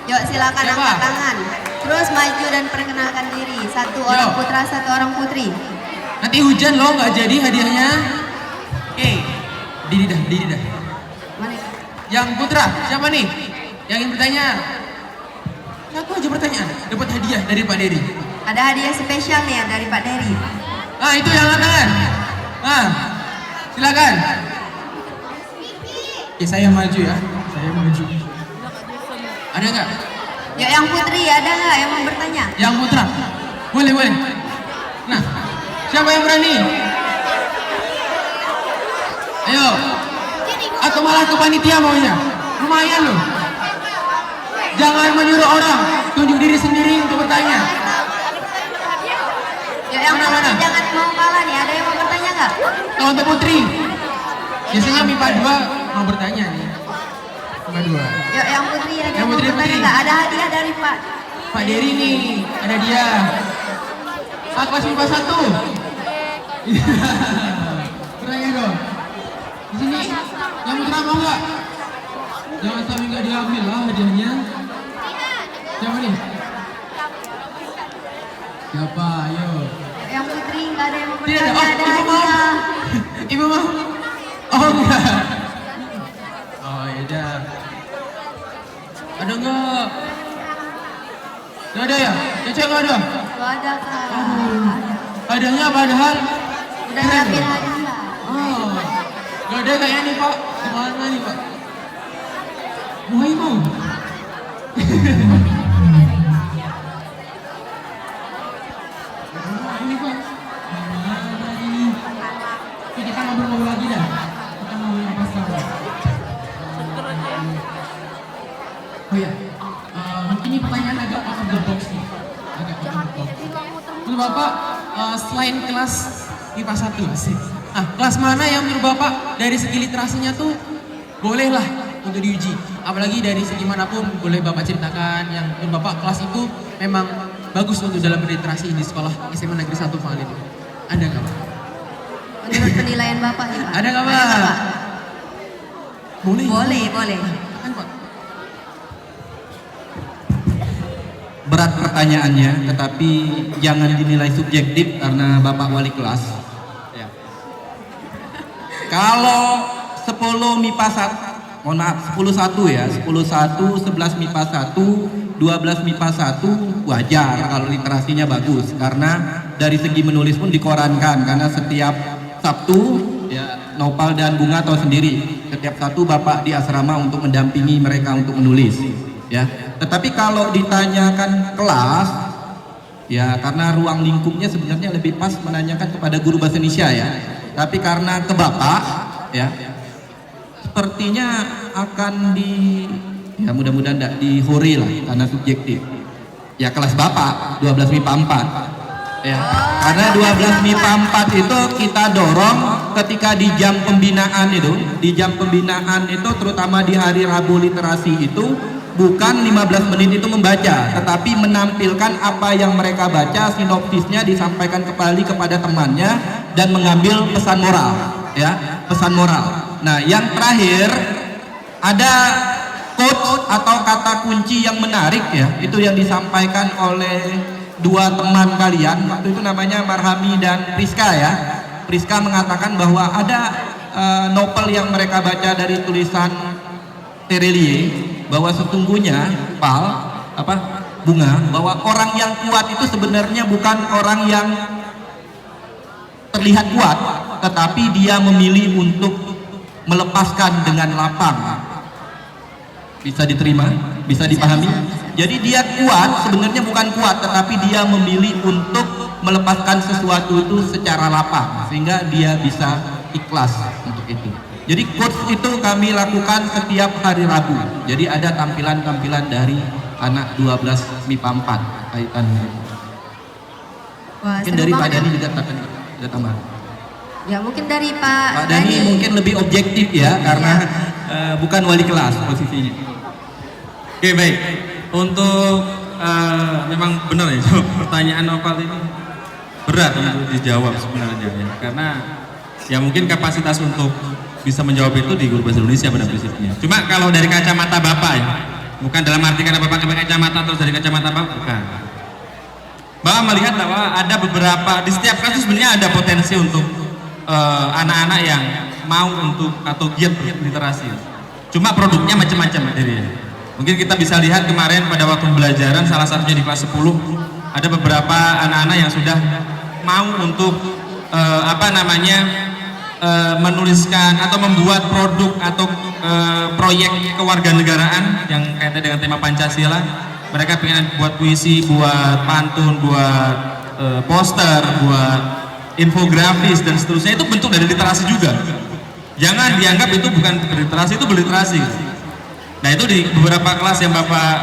Yuk silakan Siapa? angkat tangan. Terus maju dan perkenalkan diri. 1 orang putra, 1 orang putri. Nanti hujan loh, nggak jadi hadiahnya. Oke, diri dah. Mana? Yang putra, siapa nih? Yang ingin bertanya? Satu aja pertanyaan, dapat hadiah dari Pak Dery. Ada hadiah spesial nih ya dari Pak Dery. Itu yang angkat tangan. Silakan. Oke, saya maju ya. Saya maju. Ada nggak? Yuk yang putri, ada nggak yang mau bertanya? Yang putra? Boleh. Nah, siapa yang berani? Ayo. Atau malah ke panitia maunya? Lumayan loh. Jangan menyuruh orang, tunjuk diri sendiri untuk bertanya. Yuk yang Mana? putri jangan mau kalah nih. Ada yang mau bertanya nggak? Kalau untuk putri, biasanya MIPA 2 mau bertanya nih. MIPA 2. Yuk yang putri ada Yang yang mau putri. bertanya nggak? Ada hadiah dari Pak. Pak Dery nih, ada dia. Kelas MIPA 1. Bertanya dong. Di sini, yang putra mau nggak? Jangan sampai nggak diambil lah hadiahnya. Siapa nih? Siapa? Ayo. Yang putri nggak ada yang mau Tidak bertanya. ada. Ada Ibu mau? hadiah. Ibu mau? Oh enggak. Oh iya. Ada enggak? Nggak ada ya? Cece nggak ada? Nggak ada Kak. Hadiahnya padahal Udah keren ngambil loh. hadiah. Oh, nggak ada kayaknya nih Pak. Gimana nih Pak? Mau? Ini Pak. Gimana ini? Oke, kita ngobrol-ngobrol lagi dah. Kita ngobrol apa sekarang? Oh ya, mungkin ini pertanyaan agak out of the box nih. Agak out of the box. Menurut Bapak, selain kelas IPA 1 sih. Kelas mana yang menurut Bapak dari segi literasinya tuh bolehlah untuk diuji? Apalagi dari segi manapun boleh Bapak ceritakan yang menurut Bapak kelas itu memang bagus untuk dalam berliterasi di sekolah SMA Negeri 1 Pangkal itu. Ada nggak Pak? Menurut penilaian Bapak nih Pak. Ada nggak Pak? nggak, Pak? Boleh. Boleh. Kan Pak? Berat pertanyaannya, tetapi jangan dinilai subjektif karena Bapak wali kelas. Kalau 10 MIPA 1, mohon maaf, 10-1 ya, 10-1, 11 MIPA 1, 12 MIPA 1 wajar kalau literasinya bagus, karena dari segi menulis pun dikorankan, karena setiap Sabtu ya Nopal dan Bunga tahu sendiri, setiap Sabtu Bapak di asrama untuk mendampingi mereka untuk menulis ya. Tetapi kalau ditanyakan kelas ya, karena ruang lingkupnya sebenarnya lebih pas menanyakan kepada guru bahasa Indonesia ya. Tapi karena ke Bapak ya, sepertinya akan ya mudah-mudahan tidak dihori lah karena subjektif. Ya kelas Bapak 12 MIPA 4. Ya, karena 12 MIPA 4 itu kita dorong ketika di jam pembinaan itu, terutama di hari Rabu literasi itu, bukan 15 menit itu membaca, tetapi menampilkan apa yang mereka baca, sinopsisnya disampaikan kembali kepada temannya dan mengambil pesan moral ya, pesan moral. Nah yang terakhir ada quote atau kata kunci yang menarik ya, itu yang disampaikan oleh dua teman kalian, waktu itu namanya Marhami dan Priska ya. Priska mengatakan bahwa ada novel yang mereka baca dari tulisan Terelie, bahwa sesungguhnya Bunga, bahwa orang yang kuat itu sebenarnya bukan orang yang terlihat kuat, tetapi dia memilih untuk melepaskan dengan lapang. Bisa diterima? Bisa dipahami? Jadi dia kuat, sebenarnya bukan kuat, tetapi dia memilih untuk melepaskan sesuatu itu secara lapang, sehingga dia bisa ikhlas untuk itu. Jadi coach itu kami lakukan setiap hari Rabu. Jadi ada tampilan-tampilan dari anak 12 MIPA 4 kaitan. Wah, mungkin seru dari Pak banget Dani ya. juga ada tambahan. Ya mungkin dari Pak Dani mungkin lebih objektif ya, karena bukan wali kelas posisinya. Oke baik, untuk memang benar ya pertanyaan Nopal ini berat untuk dijawab sebenarnya ya, karena ya mungkin kapasitas untuk bisa menjawab itu di guru bahasa Indonesia pada prinsipnya. Cuma kalau dari kacamata Bapak ya, bukan dalam arti karena Bapak pakai kacamata terus dari kacamata Bapak, bukan. Bapak melihat bahwa ada beberapa, di setiap kasus sebenarnya ada potensi untuk anak-anak yang mau untuk atau giat literasi. Cuma produknya macam-macam materinya. Mungkin kita bisa lihat kemarin pada waktu pembelajaran, salah satunya di kelas 10, ada beberapa anak-anak yang sudah mau untuk menuliskan atau membuat produk atau proyek kewarganegaraan yang kaitan dengan tema Pancasila. Mereka pengen buat puisi, buat pantun, buat poster, buat infografis dan seterusnya. Itu bentuk dari literasi juga. Jangan dianggap itu bukan berliterasi, itu berliterasi. Nah itu di beberapa kelas yang Bapak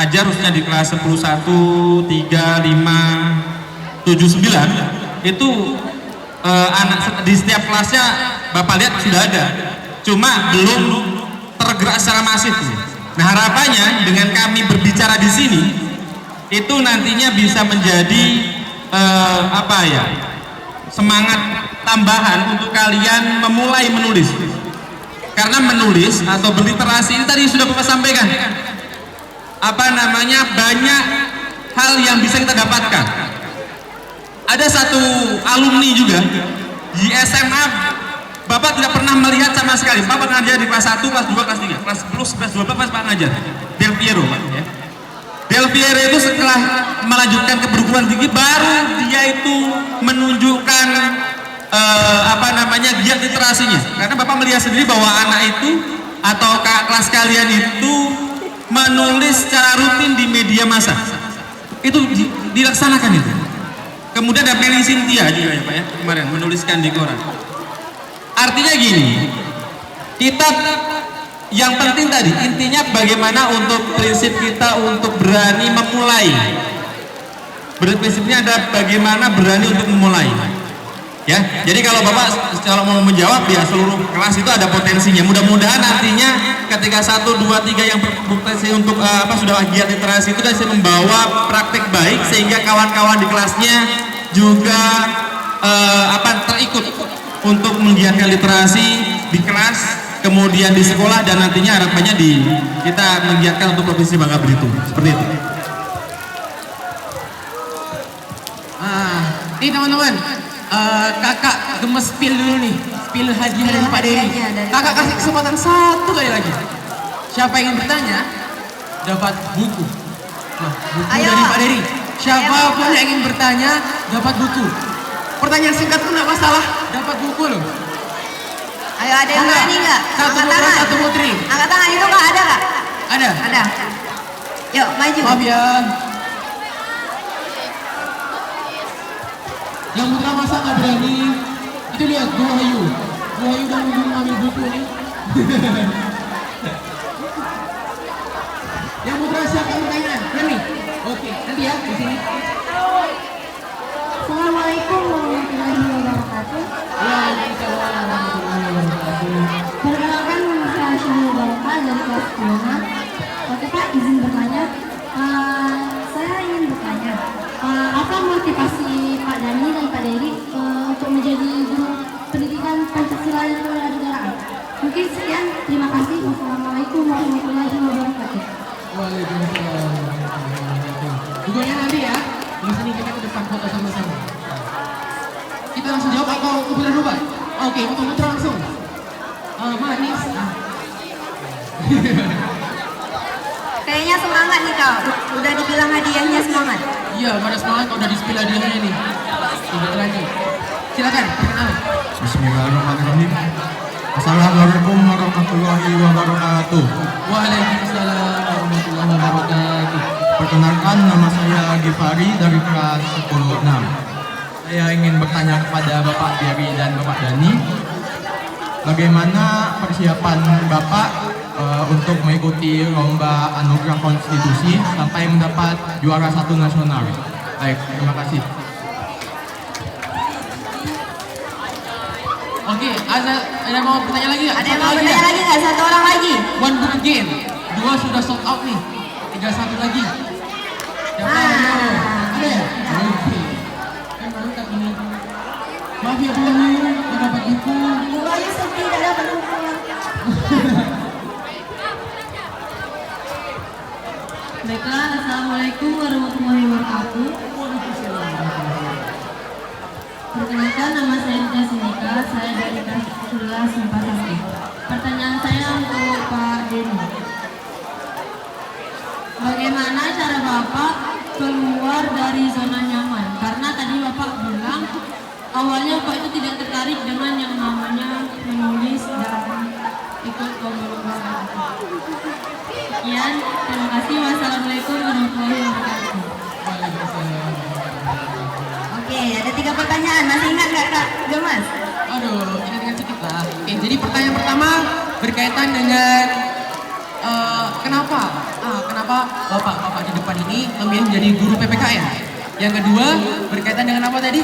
ajar, khususnya di kelas 10, 1, 3, 5, 7, 9, itu anak di setiap kelasnya Bapak lihat sudah ada, cuma belum tergerak secara masif. Nah harapannya dengan kami berbicara di sini itu nantinya bisa menjadi semangat tambahan untuk kalian memulai menulis. Karena menulis atau berliterasi ini tadi sudah Bapak sampaikan, banyak hal yang bisa kita dapatkan. Ada satu alumni juga di SMA, Bapak tidak pernah melihat sama sekali. Bapak ngajar di kelas 1, kelas 2, kelas 3, kelas 10, 11, 12 Bapak ngajar. Del Piero Pak ya. Del Piero itu setelah melanjutkan ke perguruan tinggi, baru dia itu menunjukkan giat literasinya. Karena Bapak melihat sendiri bahwa anak itu atau kelas kalian itu menulis secara rutin di media massa. Itu dilaksanakan itu. Kemudian ada Meli Cynthia juga ya Pak ya, kemarin menuliskan di koran. Artinya gini, kita yang penting tadi intinya bagaimana untuk prinsip kita untuk berani memulai. Prinsipnya ada bagaimana berani untuk memulai. Ya, jadi kalau Bapak mau menjawab ya seluruh kelas itu ada potensinya. Mudah-mudahan nantinya ketika 1, 2, 3 yang berpotensi untuk sudah giat literasi itu bisa membawa praktik baik sehingga kawan-kawan di kelasnya juga terikut untuk menggiatkan literasi di kelas, kemudian di sekolah dan nantinya harapannya kita menggiatkan untuk Provinsi Bangka Belitung. Seperti itu. Ini teman-teman, kakak gemes pil dulu nih. spill hadiah dari Pak Dery. Hadiahnya dari Kakak Pak kasih Dery. kesempatan satu kali lagi. Siapa yang ingin bertanya dapat buku. Nah, buku Ayo. dari Pak Dery. Siapapun Ayo. yang ingin bertanya dapat buku. Pertanyaan singkat pun nggak masalah, dapat buku loh. Ayo, ada yang berani nggak? Satu Angkat putra, tangan. satu putri. Angkat tangan itu nggak ada nggak? Ada. Ada. Yuk, maju. Maaf ya. Yang putra masa nggak berani? Itu lihat Bu Wahyu. Bu Wahyu udah nunggu ngambil buku nih. Yang putra siapa yang bertanya? Berani? Oke, nanti ya di sini. Assalamualaikum warahmatullahi wabarakatuh. Waalaikumsalam warahmatullahi wabarakatuh. Perkenalkan nama saya Syahul Barokah dari kelas 10. Oke Pak, izin bertanya. Saya ingin bertanya, apa motivasi Pak Dhani dan Pak Dery untuk menjadi guru pendidikan Pancasila dan Kewarganegaraan? Mungkin sekian, terima kasih. Wassalamualaikum warahmatullahi wabarakatuh. Waalaikumsalam warahmatullahi wabarakatuh. Bukunya nanti ya. Di sini kita ke depan foto sama-sama. Kita langsung jawab atau kebetulan dulu Pak? Oke, untuk putra langsung. Manis. Kayaknya semangat nih kau. Udah dibilang hadiahnya semangat. Iya, pada semangat kalau udah di-spill hadiahnya nih. Tidak lagi. Silakan, perkenalan. Bismillahirrahmanirrahim. Assalamualaikum warahmatullahi wabarakatuh. Waalaikumsalam warahmatullahi wabarakatuh. Perkenalkan, nama saya Gifari dari kelas 10-6. Saya ingin bertanya kepada Bapak Dery dan Bapak Dhani, bagaimana persiapan Bapak untuk mengikuti lomba anugerah konstitusi sampai mendapat juara 1 nasional? Baik, terima kasih. Oke, ada mau bertanya lagi nggak? Ada yang Satu mau lagi bertanya ya? lagi nggak? Satu orang lagi. One book again. 2 sudah sold out nih. Tinggal 1 lagi. Siapa yang mau? Ada ya? Oke. Kan mantap ini. Maaf ya Bu, nggak dapat buku. Bu Bayu sedih tidak dapat buku. Baiklah, Assalamualaikum warahmatullahi wabarakatuh. Perkenalkan, nama saya Ida Sinika, saya dari kelas 11 4 Pertanyaan saya untuk Pak Dery. Bagaimana cara Bapak keluar dari zona nyaman? Karena tadi Bapak bilang awalnya Bapak itu tidak tertarik dengan yang namanya menulis dan ikut lomba-lomba. Sekian, terima kasih. Wassalamualaikum warahmatullahi wabarakatuh. Waalaikumsalam. Oke, ada 3 pertanyaan. Masih ingat nggak Kak Gemas? Aduh, ingat-ingat sedikit lah. Oke, jadi pertanyaan pertama berkaitan dengan kenapa Bapak di depan ini memilih menjadi guru PPK ya? Yang kedua berkaitan dengan apa tadi?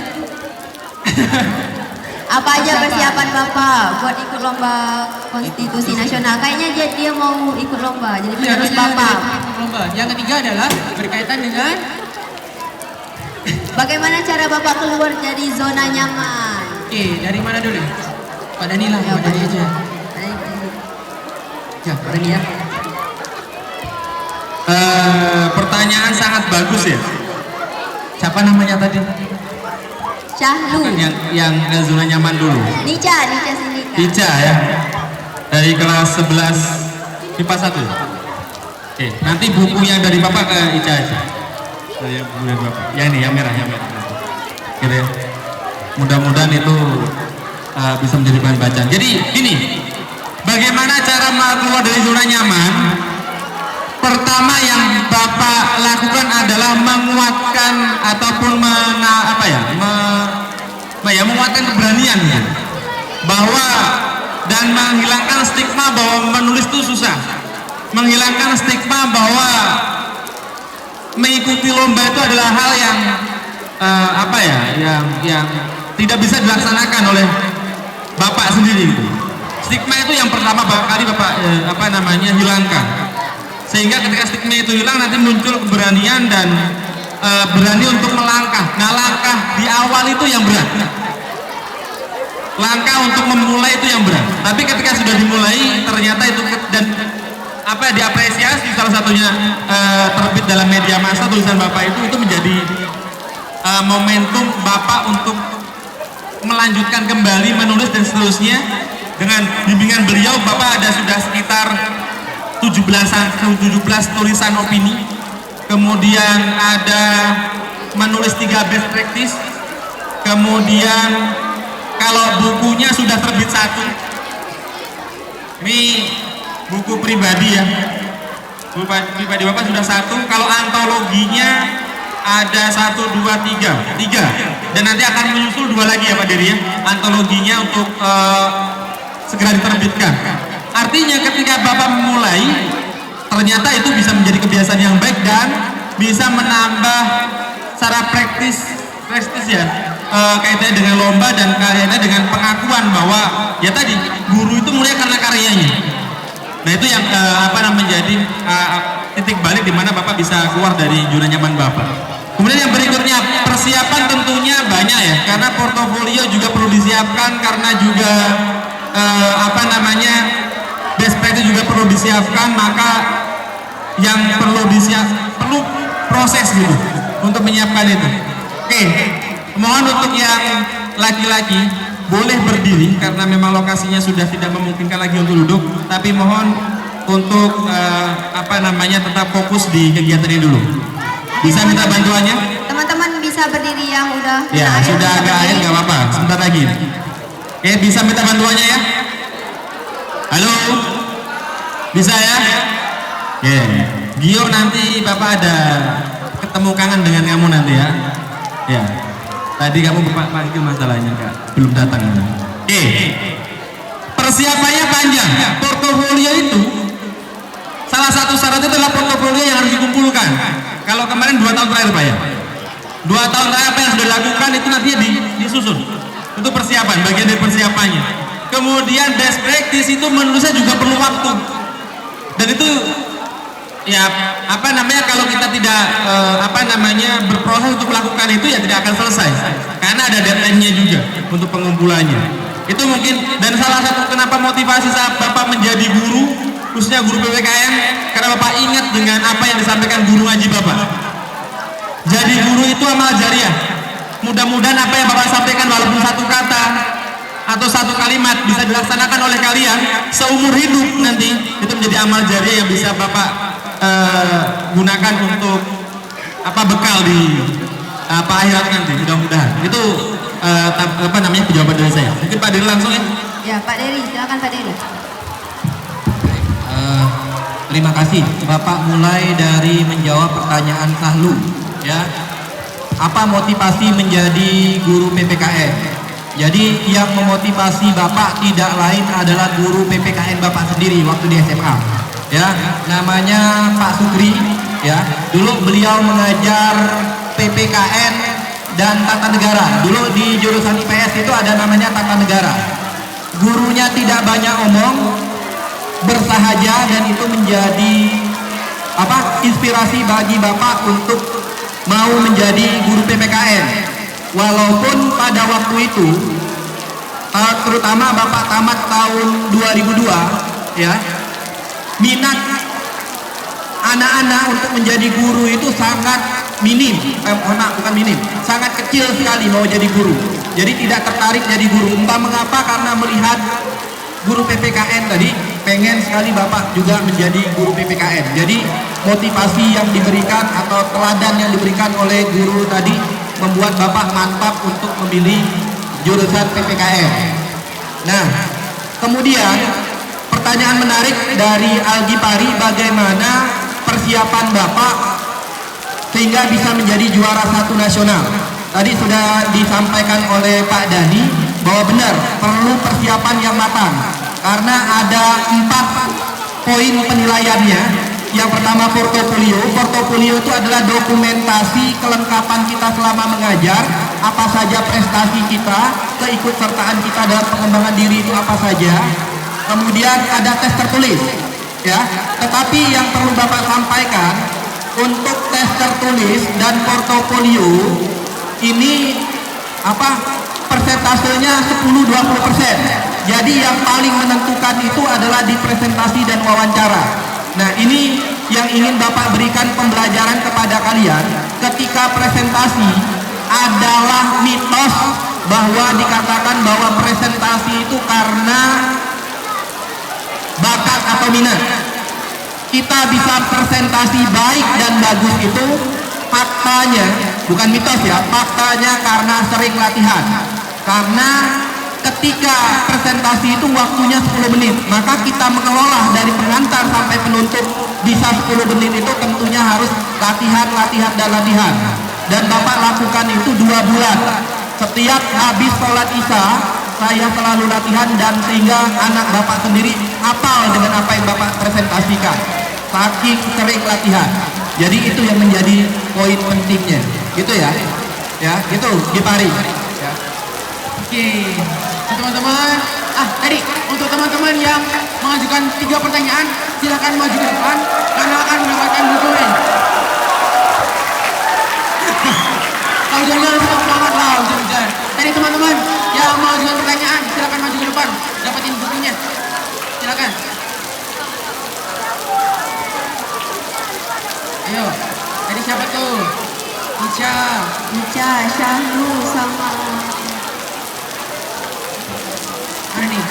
Apa aja persiapan Bapak buat ikut lomba konstitusi nasional? Kayaknya dia mau ikut lomba, jadi Iya, penerus kayaknya Bapak. dari lomba. Yang ketiga adalah berkaitan dengan Bagaimana cara Bapak keluar dari zona nyaman? oke, dari mana dulu? Pak Dhani lah, Ya, Pak Dhani aja. Ya, Pak Dhani ya. Pertanyaan sangat bagus ya. Siapa namanya tadi? Syahlu. Yang zona nyaman dulu. Nica Sindika. Ica ya. Dari kelas 11 IPA 1. Oke, nanti buku yang dari Bapak ke Ica aja. Dari buku dari Bapak. Ya ini yang merah. Gitu ya. Mudah-mudahan itu bisa menjadi bahan bacaan. Jadi gini, bagaimana cara keluar dari zona nyaman? Pertama yang Bapak lakukan adalah menguatkan ataupun menguatkan keberanian ya. Bahwa dan menghilangkan stigma bahwa menulis itu susah. Menghilangkan stigma bahwa mengikuti lomba itu adalah hal yang yang tidak bisa dilaksanakan oleh Bapak sendiri gitu. Stigma itu yang pertama kali Bapak hilangkan. Sehingga ketika stigma itu hilang nanti muncul keberanian dan berani untuk melangkah. Nah, langkah di awal itu yang berat. Langkah untuk memulai itu yang berat. Tapi ketika sudah dimulai ternyata itu dan diapresiasi, salah satunya terbit dalam media massa tulisan Bapak itu menjadi momentum Bapak untuk melanjutkan kembali menulis dan seterusnya. Dengan bimbingan beliau Bapak ada sudah sekitar 17 tulisan opini, kemudian ada menulis 3 best practice, kemudian kalau bukunya sudah terbit 1, ini buku pribadi ya, buku pribadi Bapak sudah 1, kalau antologinya ada 1, 2, 3, dan nanti akan menyusul 2 lagi ya Pak Dery ya, antologinya untuk segera diterbitkan. Artinya ketika Bapak memulai, ternyata itu bisa menjadi kebiasaan yang baik dan bisa menambah secara praktis ya, kaitannya dengan lomba dan kaitannya dengan pengakuan bahwa ya tadi guru itu mulai karena karyanya. Nah itu yang menjadi titik balik di mana Bapak bisa keluar dari zona nyaman Bapak. Kemudian yang berikutnya, persiapan tentunya banyak ya, karena portofolio juga perlu disiapkan, karena juga best practice juga perlu disiapkan, maka yang perlu proses gitu untuk menyiapkan itu. Oke, mohon untuk yang laki-laki boleh berdiri karena memang lokasinya sudah tidak memungkinkan lagi untuk duduk, tapi mohon untuk tetap fokus di kegiatan ini dulu. Bisa minta bantuannya? Teman-teman bisa berdiri yang udah Ya, sudah agak air nggak apa-apa, sebentar lagi. Oke, bisa minta bantuannya ya? Halo? Bisa ya? Oke, Gio nanti Bapak ada ketemu kangen dengan kamu nanti ya. Ya, tadi kamu Bapak panggil masalahnya Kak, belum datang. Oke, persiapannya panjang. Portofolio itu salah satu syarat itu adalah portofolio yang harus dikumpulkan. Kalau kemarin 2 tahun terakhir Pak ya, 2 tahun terakhir apa yang sudah dilakukan itu nantinya disusun. Itu persiapan, bagian dari persiapannya. Kemudian best practice itu menulisnya juga perlu waktu. Dan itu ya kalau kita tidak berproses untuk melakukan itu ya tidak akan selesai. Karena ada deadline-nya juga untuk pengumpulannya. Itu mungkin, dan salah satu kenapa motivasi saat Bapak menjadi guru, khususnya guru PPKN, karena Bapak ingat dengan apa yang disampaikan guru ngaji Bapak. Jadi guru itu amal jariah. Mudah-mudahan apa yang Bapak sampaikan walaupun 1 kata atau 1 kalimat bisa dilaksanakan oleh kalian seumur hidup, nanti itu menjadi amal jariah yang bisa Bapak gunakan untuk bekal di akhirat nanti, mudah-mudahan. Itu jawaban dari saya. Mungkin Pak Dery langsung ya. Ya, Pak Dery, silakan Pak Dery. Terima kasih. Bapak mulai dari menjawab pertanyaan Sahlu ya. Apa motivasi menjadi guru PPKN? Jadi yang memotivasi Bapak tidak lain adalah guru PPKN Bapak sendiri waktu di SMA. Ya, namanya Pak Sukri ya. Dulu beliau mengajar PPKN dan tata negara. Dulu di jurusan IPS itu ada namanya tata negara. Gurunya tidak banyak omong, bersahaja, dan itu menjadi inspirasi bagi Bapak untuk mau menjadi guru PPKN. Walaupun pada waktu itu terutama Bapak tamat tahun 2002 ya, minat anak-anak untuk menjadi guru itu sangat minim, sangat kecil sekali mau jadi guru. Jadi tidak tertarik jadi guru. Entah mengapa, karena melihat guru PPKN tadi, pengen sekali Bapak juga menjadi guru PPKN. Jadi motivasi yang diberikan atau teladan yang diberikan oleh guru tadi membuat Bapak mantap untuk memilih jurusan PPKN. Nah, kemudian pertanyaan menarik dari Algi Pari, bagaimana persiapan Bapak sehingga bisa menjadi juara 1 nasional. Tadi sudah disampaikan oleh Pak Dani bahwa benar perlu persiapan yang matang, karena ada 4 poin penilaiannya. Yang pertama portofolio. Portofolio itu adalah dokumentasi kelengkapan kita selama mengajar, apa saja prestasi kita, keikutsertaan kita dalam pengembangan diri itu apa saja. Kemudian ada tes tertulis ya. Tetapi yang perlu Bapak sampaikan, untuk tes tertulis dan portofolio ini persentasenya 10-20%. Jadi yang paling menentukan itu adalah di presentasi dan wawancara. Nah, ini yang ingin Bapak berikan pembelajaran kepada kalian. Ketika presentasi adalah mitos bahwa dikatakan bahwa presentasi itu karena bakat atau minat. Kita bisa presentasi baik dan bagus itu faktanya, bukan mitos ya, faktanya karena sering latihan. Karena ketika presentasi itu waktunya 10 menit, maka kita mengelola dari pengantar sampai penutup bisa 10 menit itu tentunya harus latihan dan latihan. Dan Bapak lakukan itu 2 bulan. Setiap habis sholat isya, saya selalu latihan dan sehingga anak Bapak sendiri hafal dengan apa yang Bapak presentasikan. Saking sering latihan. Jadi itu yang menjadi poin pentingnya. Gitu ya. Ya, gitu Gipari. Ya. Oke, teman-teman. Tadi untuk teman-teman yang mengajukan 3 pertanyaan, silakan maju ke depan karena akan mendapatkan dokumen. Jangan tetap semangat lah, hujan-hujan. Tadi teman-teman yang mengajukan pertanyaan, silakan maju ke depan, dapetin bukunya. Silakan. Ayo, tadi siapa tuh? Ica, Syahlu, sama Mana nih?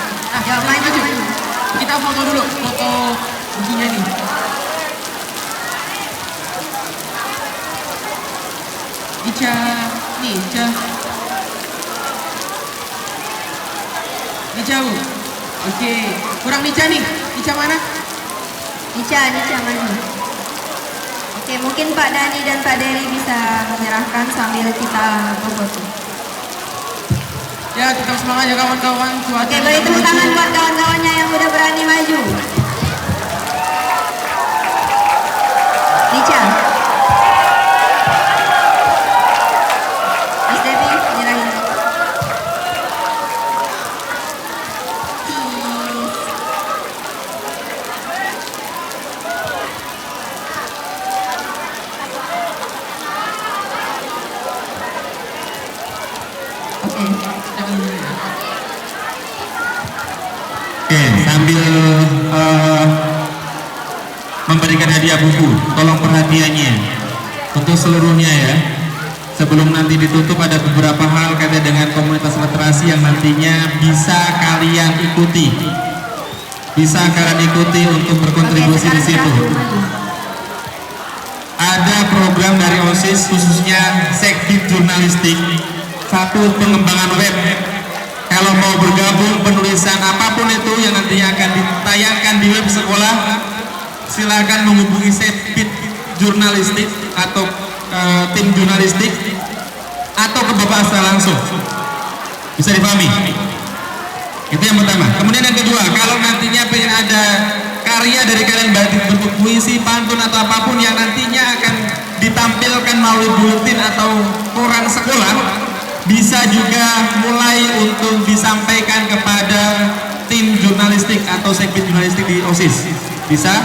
Ya, maju. Kita foto dulu, foto bukunya nih. Ica, nih Ica. Ica Bu. Oke, kurang Ica nih. Ica mana? Ica maju. Oke, mungkin Pak Dani dan Pak Dery bisa menyerahkan sambil kita berfoto. Ya, tetap semangat ya kawan-kawan. Oke, beri tepuk tangan buat kawan-kawannya yang udah berani maju. Ica. Mas Devi, nyerahin. Oke, sambil memberikan hadiah buku, tolong perhatiannya untuk seluruhnya ya. Sebelum nanti ditutup ada beberapa hal kaitan dengan komunitas literasi yang nantinya bisa kalian ikuti. Bisa kalian ikuti untuk berkontribusi di situ. Ada program dari OSIS khususnya Sekbid Jurnalistik, satu pengembangan web. Kalau mau bergabung penulisan apapun itu yang nantinya akan ditayangkan di web sekolah, silakan menghubungi Sekbid Jurnalistik atau tim jurnalistik atau ke Bapak Asta langsung. Bisa dipahami? Itu yang pertama. Kemudian yang kedua, kalau nantinya pengen ada karya dari kalian baik bentuk puisi, pantun atau apapun yang nantinya akan ditampilkan melalui buletin atau koran sekolah, bisa juga mulai untuk disampaikan kepada tim jurnalistik atau Sekbid Jurnalistik di OSIS. Bisa?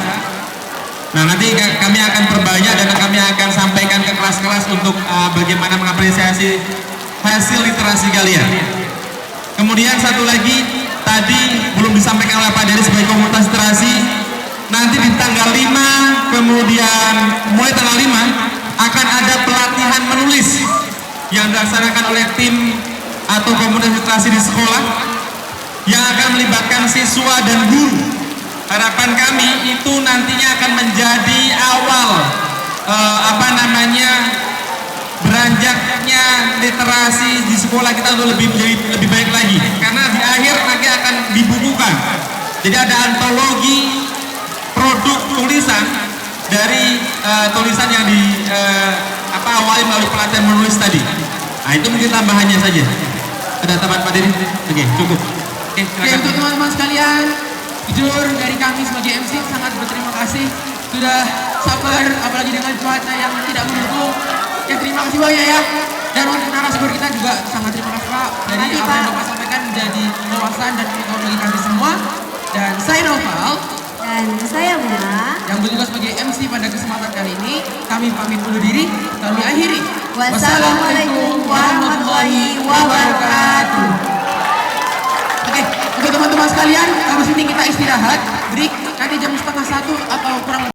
Nah, nanti kami akan perbanyak dan kami akan sampaikan ke kelas-kelas untuk bagaimana mengapresiasi hasil literasi kalian. Kemudian satu lagi, tadi belum disampaikan oleh Pak Dery sebagai komunitas literasi, nanti di tanggal 5, kemudian mulai tanggal 5 akan ada pelatihan menulis yang dilaksanakan oleh tim atau komunitas literasi di sekolah yang akan melibatkan siswa dan guru. Harapan kami itu nantinya akan menjadi awal beranjaknya literasi di sekolah kita untuk lebih baik lagi, karena di akhir nanti akan dibukukan. Jadi ada antologi produk tulisan dari tulisan yang awali melalui pelatihan menulis tadi. Nah, itu mungkin tambahannya saja. Ada tambahan Pak Dery? Oke, cukup. Oke, untuk teman-teman sekalian, jujur dari kami sebagai MC sangat berterima kasih sudah sabar, apalagi dengan cuaca yang tidak mendukung. Ya, terima kasih banyak ya. Dan untuk narasumber kita juga sangat terima kasih Pak. Dari apa yang Bapak sampaikan menjadi wawasan dan pengetahuan kami semua. Dan saya Noval Dan saya Muna yang bertugas sebagai MC pada kesempatan kali ini. Kami pamit undur diri. Kami akhiri. Wassalamualaikum warahmatullahi wabarakatuh. Oke, untuk teman-teman sekalian, habis ini kita istirahat, break, nanti jam 12:30 atau kurang lebih